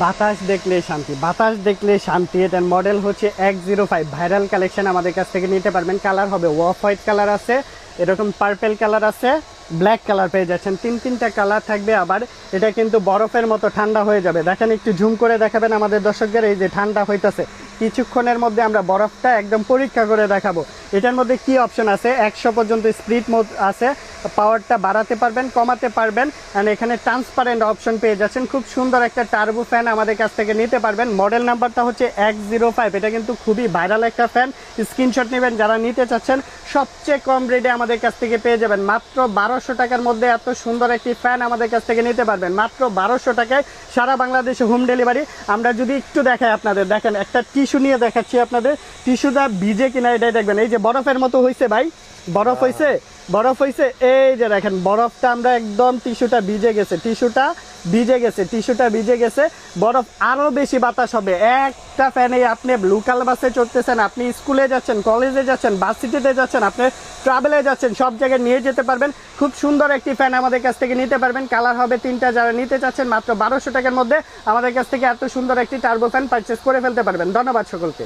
বাতাস দেখলে শান্তি, বাতাস দেখলে শান্তি। এটার মডেল হচ্ছে 105 ভাইরাল কালেকশন। আমাদের কাছ থেকে নিতে পারবেন। কালার হবে অফ হোয়াইট কালার আছে, এরকম পার্পেল কালার আছে, ব্ল্যাক কালার পেয়ে যাচ্ছেন। তিনটা কালার থাকবে। আবার এটা কিন্তু বরফের মতো ঠান্ডা হয়ে যাবে। দেখেন, একটু ঝুম করে দেখাবেন আমাদের দর্শকদের। এই যে ঠান্ডা হইতেছে, কিছুক্ষণের মধ্যে আমরা বরফটা একদম পরীক্ষা করে দেখাবো। এটার মধ্যে কি অপশন আছে, 100 পর্যন্ত স্পিড মোড আছে, পাওয়ারটা বাড়াতে পারবেন, কমাতে পারবেন। অ্যান্ড এখানে ট্রান্সপারেন্ট অপশন পেয়ে যাচ্ছেন। খুব সুন্দর একটা টার্বো ফ্যান আমাদের কাছ থেকে নিতে পারবেন। মডেল নাম্বারটা হচ্ছে 105। এটা কিন্তু খুবই ভাইরাল একটা ফ্যান। স্ক্রিনশট নেবেন যারা নিতে চাচ্ছেন। সবচেয়ে কম রেটে আমাদের কাছ থেকে পেয়ে যাবেন মাত্র 1200 টাকার মধ্যে। এত সুন্দর একটি ফ্যান আমাদের কাছ থেকে নিতে পারবেন মাত্র 1200 টাকায়, সারা বাংলাদেশে হোম ডেলিভারি। আমরা যদি একটু দেখাই আপনাদের, দেখেন একটা টিস্যু নিয়ে দেখাচ্ছি আপনাদের। টিস্যুটা ভিজে কিনা এটাই দেখবেন। এই যে বরফের মতো হয়েছে ভাই, বরফ হয়েছে, বরফ হয়েছে। এই যে দেখেন বরফটা আমরা একদম, টিস্যুটা ভিজে গেছে, টিস্যুটা ভিজে গেছে, টিস্যুটা ভিজে গেছে। বরফ আরও বেশি বাতাস হবে। একটা ফ্যানে আপনি লোকাল বাসে চড়তেছেন, আপনি স্কুলে যাচ্ছেন, কলেজে যাচ্ছেন, ভার্সিটিতে যাচ্ছেন, আপনি ট্রাভেলে যাচ্ছেন, সব জায়গায় নিয়ে যেতে পারবেন। খুব সুন্দর একটি ফ্যান আমাদের কাছ থেকে নিতে পারবেন। কালার হবে 3টা। যারা নিতে চাচ্ছেন মাত্র 1200 টাকার মধ্যে আমাদের কাছ থেকে এত সুন্দর একটি টার্বো ফ্যান পারচেস করে ফেলতে পারবেন। ধন্যবাদ সকলকে।